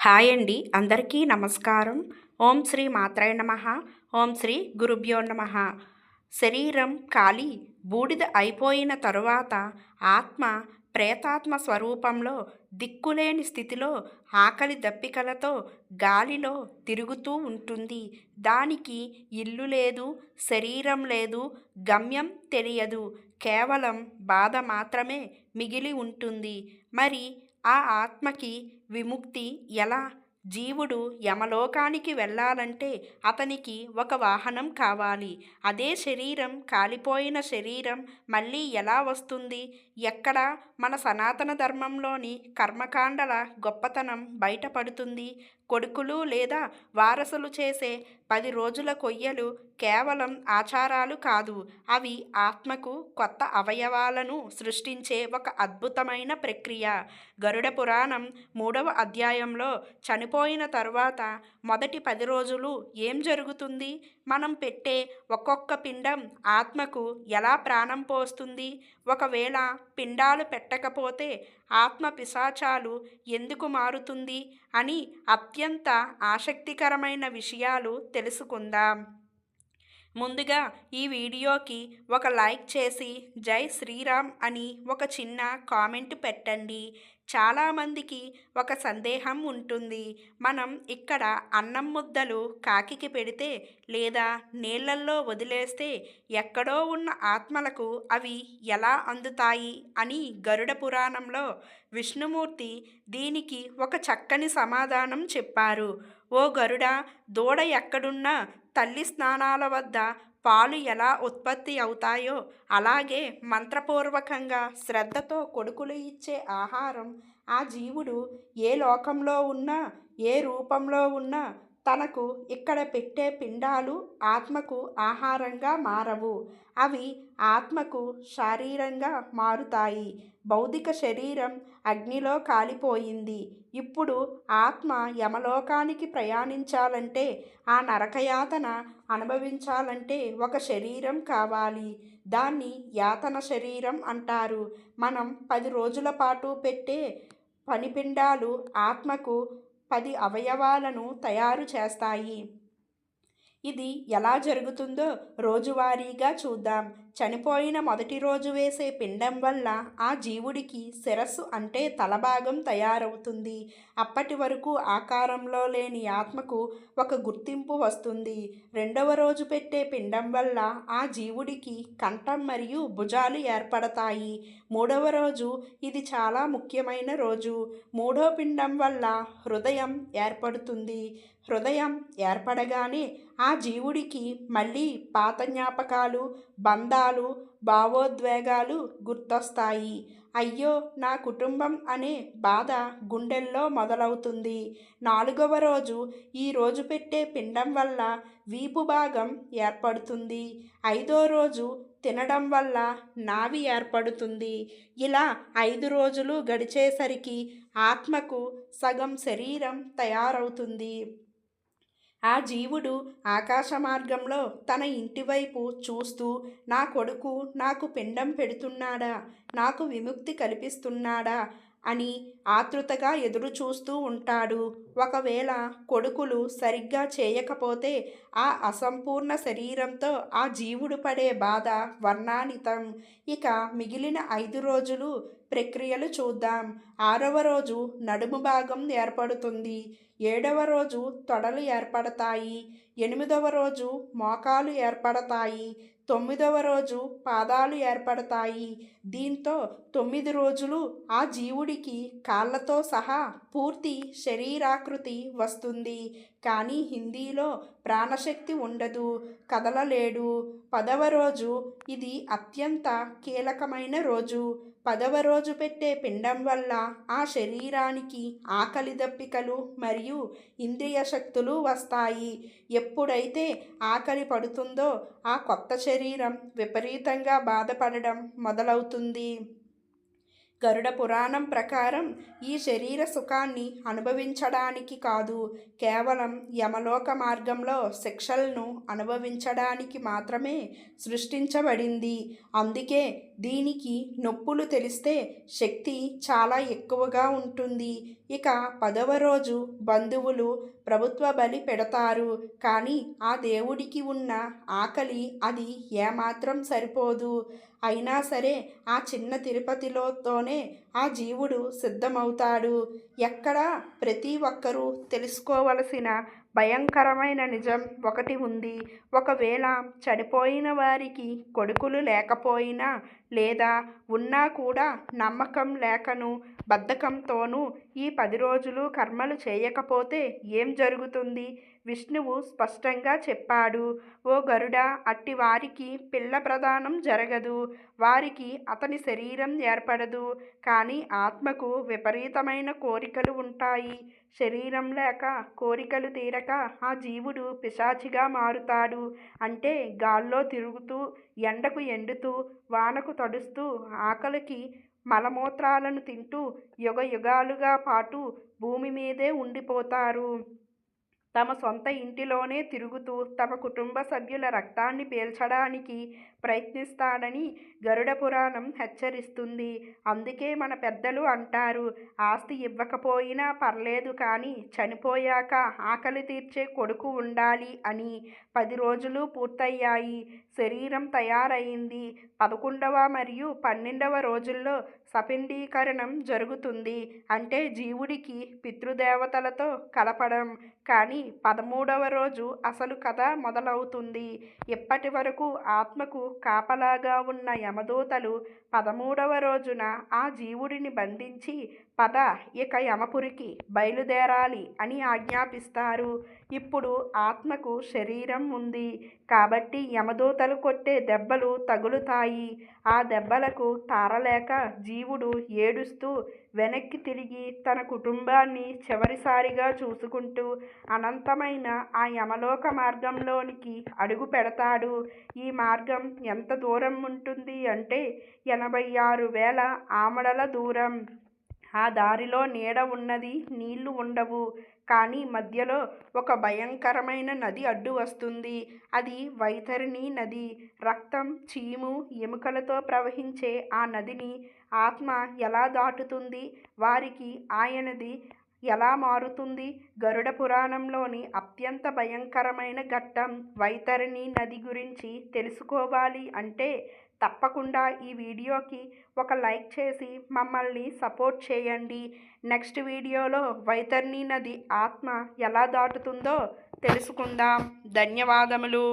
Hi అండి, అందరికీ నమస్కారం. ఓం శ్రీ మాత్రాయ నమః. ఓం శ్రీ గురుభ్యో నమః. శరీరం ఖాళీ బూడిద అయిపోయిన తరువాత ఆత్మ ప్రేతాత్మ స్వరూపంలో దిక్కులేని స్థితిలో ఆకలి దప్పికలతో గాలిలో తిరుగుతూ ఉంటుంది. దానికి ఇల్లు లేదు, శరీరం లేదు, గమ్యం తెలియదు. కేవలం బాధ మాత్రమే మిగిలి ఉంటుంది. మరి ఆ ఆత్మకి విముక్తి ఎలా? జీవుడు యమలోకానికి వెళ్ళాలంటే అతనికి ఒక వాహనం కావాలి. అదే శరీరం, కాలిపోయిన శరీరం మళ్ళీ ఎలా వస్తుంది? ఎక్కడ మన సనాతన ధర్మంలోని కర్మకాండల గొప్పతనం బయటపడుతుంది? కొడుకులు లేదా వారసులు చేసే 10 రోజుల కొయ్యలు కేవలం ఆచారాలు కాదు. అవి ఆత్మకు కొత్త అవయవాలను సృష్టించే ఒక అద్భుతమైన ప్రక్రియ. గరుడ పురాణం 3వ అధ్యాయంలో చనిపోయిన తరువాత మొదటి 10 రోజులు ఏం జరుగుతుంది? మనం పెట్టే ఒక్కొక్క పిండం ఆత్మకు ఎలా ప్రాణం పోస్తుంది? ఒకవేళ పిండాలు పెట్టకపోతే ఆత్మ పిశాచాలు ఎందుకు మారుతుంది అని అత్యంత ఆసక్తికరమైన విషయాలు తెలుసుకుందాం. ముందుగా ఈ వీడియోకి ఒక లైక్ చేసి జై శ్రీరామ్ అని ఒక చిన్న కామెంట్ పెట్టండి. చాలామందికి ఒక సందేహం ఉంటుంది. మనం ఇక్కడ అన్నం ముద్దలు కాకికి పెడితే లేదా నీళ్ళల్లో వదిలేస్తే ఎక్కడో ఉన్న ఆత్మలకు అవి ఎలా అందుతాయి అని గరుడ పురాణంలో విష్ణుమూర్తి దీనికి ఒక చక్కని సమాధానం చెప్పారు. ఓ గరుడ, దూడ ఎక్కడున్నా తల్లి స్నానాల వద్ద పాలు ఎలా ఉత్పత్తి అవుతాయో అలాగే మంత్రపూర్వకంగా శ్రద్ధతో కొడుకులు ఇచ్చే ఆహారం ఆ జీవుడు ఏ లోకంలో ఉన్నా, ఏ రూపంలో ఉన్నా తనకు ఇక్కడ పెట్టే పిండాలు ఆత్మకు ఆహారంగా మారవు. అవి ఆత్మకు శారీరంగా మారుతాయి. భౌతిక శరీరం అగ్నిలో కాలిపోయింది. ఇప్పుడు ఆత్మ యమలోకానికి ప్రయాణించాలంటే, ఆ నరకయాతన అనుభవించాలంటే ఒక శరీరం కావాలి. దాన్ని యాతన శరీరం అంటారు. మనం 10 రోజుల పాటు పెట్టే పనిపిండాలు ఆత్మకు 10 అవయవాలను తయారు చేస్తాయి. ఇది ఎలా జరుగుతుందో రోజువారీగా చూద్దాం. చనిపోయిన మొదటి రోజు వేసే పిండం వల్ల ఆ జీవుడికి శిరస్సు అంటే తలభాగం తయారవుతుంది. అప్పటి వరకు ఆకారంలో లేని ఆత్మకు ఒక గుర్తింపు వస్తుంది. రెండవ రోజు పెట్టే పిండం వల్ల ఆ జీవుడికి కంఠం మరియు భుజాలు ఏర్పడతాయి. మూడవ రోజు ఇది చాలా ముఖ్యమైన రోజు. మూడో పిండం వల్ల హృదయం ఏర్పడుతుంది. హృదయం ఏర్పడగానే ఆ జీవుడికి మళ్ళీ పాత జ్ఞాపకాలు, బంధాలు, భావోద్వేగాలు గుర్తొస్తాయి. అయ్యో నా కుటుంబం అనే బాధ గుండెల్లో మొదలవుతుంది. 4వ రోజు ఈ రోజు పెట్టే పిండం వల్ల వీపు భాగం ఏర్పడుతుంది. 5వ రోజు తినడం వల్ల నావి ఏర్పడుతుంది. ఇలా 5 రోజులు గడిచేసరికి ఆత్మకు సగం శరీరం తయారవుతుంది. ఆ జీవుడు ఆకాశ మార్గంలో తన ఇంటివైపు చూస్తూ నా కొడుకు నాకు పిండం పెడుతున్నాడా, నాకు విముక్తి కల్పిస్తున్నాడా అని ఆతృతగా ఎదురు చూస్తూ ఉంటాడు. ఒకవేళ కొడుకులు సరిగ్గా చేయకపోతే ఆ అసంపూర్ణ శరీరంతో ఆ జీవుడు పడే బాధ వర్ణాతీతం. ఇక మిగిలిన 5 రోజులు ప్రక్రియలు చూద్దాం. 6వ రోజు నడుము భాగం ఏర్పడుతుంది. 7వ రోజు తొడలు ఏర్పడతాయి. 8వ రోజు మోకాలు ఏర్పడతాయి. 9వ రోజు పాదాలు ఏర్పడతాయి. దీంతో 9 రోజులు ఆ జీవుడికి కాళ్ళతో సహా పూర్తి శరీరాకృతి వస్తుంది. కానీ హిందీలో ప్రాణశక్తి ఉండదు, కదలలేడు. 10వ రోజు ఇది అత్యంత కీలకమైన రోజు. 10వ రోజు పెట్టే పిండం వల్ల ఆ శరీరానికి ఆకలి దప్పికలు మరియు ఇంద్రియ శక్తులు వస్తాయి. ఎప్పుడైతే ఆకలి పడుతుందో ఆ కొత్త శరీరం విపరీతంగా బాధపడడం మొదలవుతుంది. గరుడ పురాణం ప్రకారం ఈ శరీర సుఖాన్ని అనుభవించడానికి కాదు, కేవలం యమలోక మార్గంలో శిక్షలను అనుభవించడానికి మాత్రమే సృష్టించబడింది. అందుకే దీనికి నొప్పులు తెలిస్తే శక్తి చాలా ఎక్కువగా ఉంటుంది. ఇక 10వ రోజు బంధువులు ప్రభుత్వ బలి పెడతారు. కానీ ఆ దేవుడికి ఉన్న ఆకలి అది ఏమాత్రం సరిపోదు. అయినా సరే ఆ చిన్న తిరుపతిలోతోనే ఆ జీవుడు సిద్ధమవుతాడు. ఎక్కడ ప్రతి ఒక్కరూ తెలుసుకోవలసిన భయంకరమైన నిజం ఒకటి ఉంది. ఒకవేళ చనిపోయిన వారికి కొడుకులు లేకపోయినా లేదా ఉన్నా కూడా నమ్మకం లేకను బద్ధకంతోనూ ఈ 10 రోజులు కర్మలు చేయకపోతే ఏం జరుగుతుంది? విష్ణువు స్పష్టంగా చెప్పాడు. ఓ గరుడ, అట్టి వారికి పిల్ల ప్రదానం జరగదు. వారికి అతని శరీరం ఏర్పడదు. కానీ ఆత్మకు విపరీతమైన కోరికలు ఉంటాయి. శరీరం లేక కోరికలు తీరక ఆ జీవుడు పిశాచిగా మారుతాడు. అంటే గాల్లో తిరుగుతూ, ఎండకు ఎండుతూ, వానకు తడుస్తూ, ఆకలికి మలమూత్రాలను తింటూ యుగయుగాలుగా పాటు భూమి మీదే ఉండిపోతారు. తమ సొంత ఇంటిలోనే తిరుగుతూ తమ కుటుంబ సభ్యుల రక్తాన్ని పీల్చడానికి ప్రయత్నిస్తాడని గరుడ పురాణం హెచ్చరిస్తుంది. అందుకే మన పెద్దలు అంటారు, ఆస్తి ఇవ్వకపోయినా పర్లేదు కానీ చనిపోయాక ఆకలి తీర్చే కొడుకు ఉండాలి అని. 10 రోజులు పూర్తయ్యాయి. శరీరం తయారైంది. 11వ మరియు 12వ రోజుల్లో సపిండీకరణం జరుగుతుంది. అంటే జీవుడికి పితృదేవతలతో కలపడం. కానీ 13వ రోజు అసలు కథ మొదలవుతుంది. ఇప్పటి వరకు ఆత్మకు కాపలాగా ఉన్న యమదూతలు 13వ రోజున ఆ జీవుడిని బంధించి పద ఇక యమపురికి బయలుదేరాలి అని ఆజ్ఞాపిస్తారు. ఇప్పుడు ఆత్మకు శరీరం ఉంది కాబట్టి యమదూతలు కొట్టే దెబ్బలు తగులుతాయి. ఆ దెబ్బలకు తారలేక జీవుడు ఏడుస్తూ వెనక్కి తిరిగి తన కుటుంబాన్ని చివరిసారిగా చూసుకుంటూ అనంతమైన ఆ యమలోక మార్గంలోనికి అడుగు పెడతాడు. ఈ మార్గం ఎంత దూరం ఉంటుంది అంటే 86,000 ఆమడల దూరం. ఆ దారిలో నీడ ఉన్నది, నీళ్లు ఉండవు. కానీ మధ్యలో ఒక భయంకరమైన నది అడ్డు వస్తుంది. అది వైతరిణి నది. రక్తం, చీము, ఎముకలతో ప్రవహించే ఆ నదిని ఆత్మ ఎలా దాటుతుంది? వారికి ఆయనది ఎలా మారుతుంది? గరుడ పురాణంలోని అత్యంత భయంకరమైన ఘట్టం వైతరిణి నది గురించి తెలుసుకోవాలి అంటే తప్పకుండా ఈ వీడియోకి ఒక లైక్ చేసి మమ్మల్ని సపోర్ట్ చేయండి. నెక్స్ట్ వీడియోలో వైతరిణి నది ఆత్మ ఎలా దాటుతుందో తెలుసుకుందాం. ధన్యవాదములు.